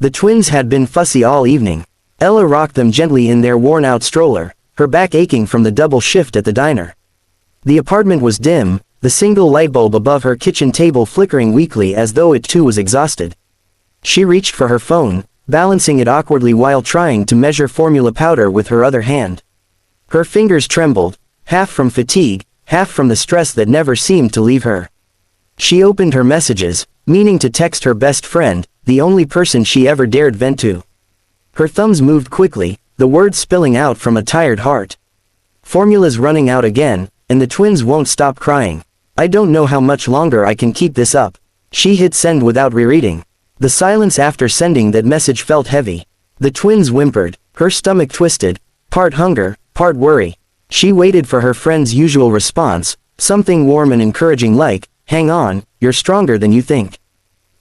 The twins had been fussy all evening. Ella rocked them gently in their worn-out stroller, her back aching from the double shift at the diner. The apartment was dim, the single light bulb above her kitchen table flickering weakly as though it too was exhausted. She reached for her phone, balancing it awkwardly while trying to measure formula powder with her other hand. Her fingers trembled, half from fatigue, half from the stress that never seemed to leave her. She opened her messages, meaning to text her best friend, the only person she ever dared vent to. Her thumbs moved quickly, the words spilling out from a tired heart. Formula's running out again, and the twins won't stop crying. I don't know how much longer I can keep this up. She hit send without rereading. The silence after sending that message felt heavy. The twins whimpered, her stomach twisted, part hunger, part worry. She waited for her friend's usual response, something warm and encouraging like, "Hang on, you're stronger than you think."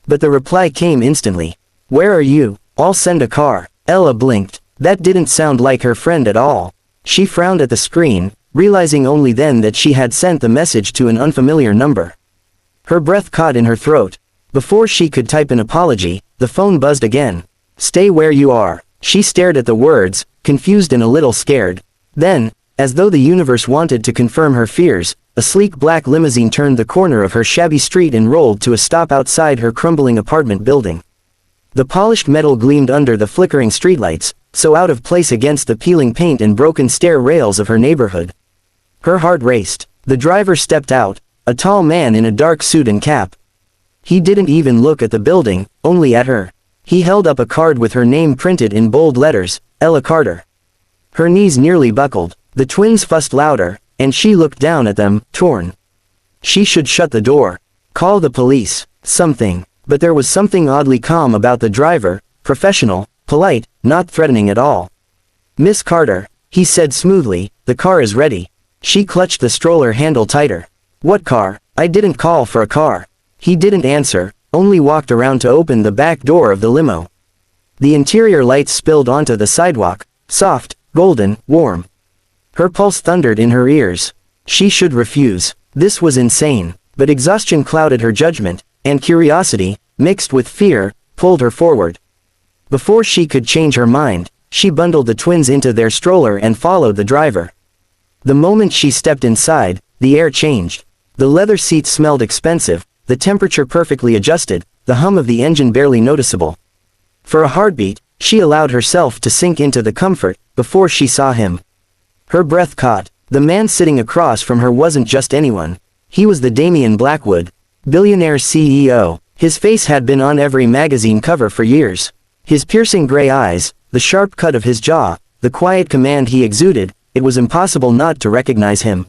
But the reply came instantly. "Where are you? I'll send a car." Ella blinked. That didn't sound like her friend at all. She frowned at the screen, realizing only then that she had sent the message to an unfamiliar number. Her breath caught in her throat. Before she could type an apology, the phone buzzed again. "Stay where you are." She stared at the words, confused and a little scared. Then, as though the universe wanted to confirm her fears, a sleek black limousine turned the corner of her shabby street and rolled to a stop outside her crumbling apartment building. The polished metal gleamed under the flickering streetlights, so out of place against the peeling paint and broken stair rails of her neighborhood. Her heart raced. The driver stepped out, a tall man in a dark suit and cap. He didn't even look at the building, only at her. He held up a card with her name printed in bold letters, Ella Carter. Her knees nearly buckled. The twins fussed louder, and she looked down at them, torn. She should shut the door. Call the police. Something. But there was something oddly calm about the driver, professional, polite, not threatening at all. "Miss Carter," he said smoothly, "the car is ready." She clutched the stroller handle tighter. "What car? I didn't call for a car." He didn't answer, only walked around to open the back door of the limo. The interior lights spilled onto the sidewalk, soft, golden, warm. Her pulse thundered in her ears. She should refuse. This was insane, but exhaustion clouded her judgment, and curiosity, mixed with fear, pulled her forward. Before she could change her mind, she bundled the twins into their stroller and followed the driver. The moment she stepped inside, the air changed. The leather seats smelled expensive, the temperature perfectly adjusted, the hum of the engine barely noticeable. For a heartbeat, she allowed herself to sink into the comfort, before she saw him. Her breath caught. The man sitting across from her wasn't just anyone. He was the Damian Blackwood, Billionaire CEO. His face had been on every magazine cover for years. His piercing gray eyes, the sharp cut of his jaw, the quiet command he exuded, it was impossible not to recognize him.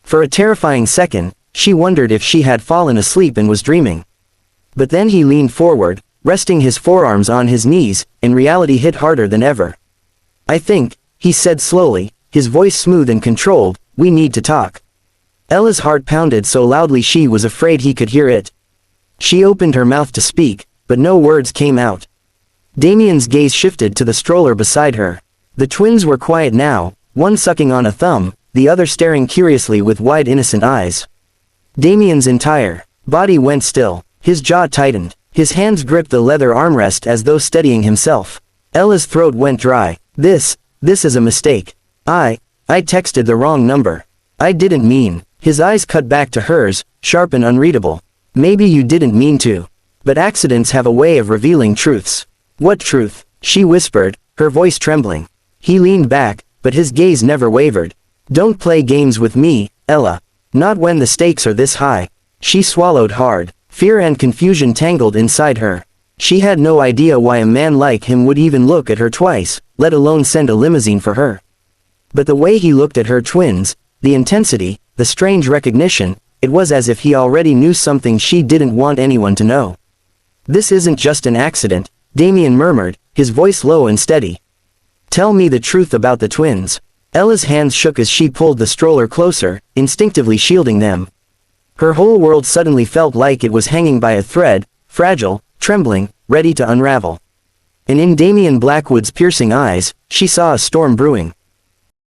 For a terrifying second, she wondered if she had fallen asleep and was dreaming. But then he leaned forward, resting his forearms on his knees, and reality hit harder than ever. "I think," he said slowly, his voice smooth and controlled, "we need to talk." Ella's heart pounded so loudly she was afraid he could hear it. She opened her mouth to speak, but no words came out. Damian's gaze shifted to the stroller beside her. The twins were quiet now, one sucking on a thumb, the other staring curiously with wide innocent eyes. Damian's entire body went still, his jaw tightened, his hands gripped the leather armrest as though steadying himself. Ella's throat went dry. This is a mistake. I texted the wrong number. I didn't mean." His eyes cut back to hers, sharp and unreadable. "Maybe you didn't mean to. But accidents have a way of revealing truths." "What truth?" she whispered, her voice trembling. He leaned back, but his gaze never wavered. "Don't play games with me, Ella. Not when the stakes are this high." She swallowed hard. Fear and confusion tangled inside her. She had no idea why a man like him would even look at her twice, let alone send a limousine for her. But the way he looked at her twins, the intensity, the strange recognition, it was as if he already knew something she didn't want anyone to know. "This isn't just an accident," Damian murmured, his voice low and steady. "Tell me the truth about the twins." Ella's hands shook as she pulled the stroller closer, instinctively shielding them. Her whole world suddenly felt like it was hanging by a thread, fragile, trembling, ready to unravel. And in Damian Blackwood's piercing eyes, she saw a storm brewing.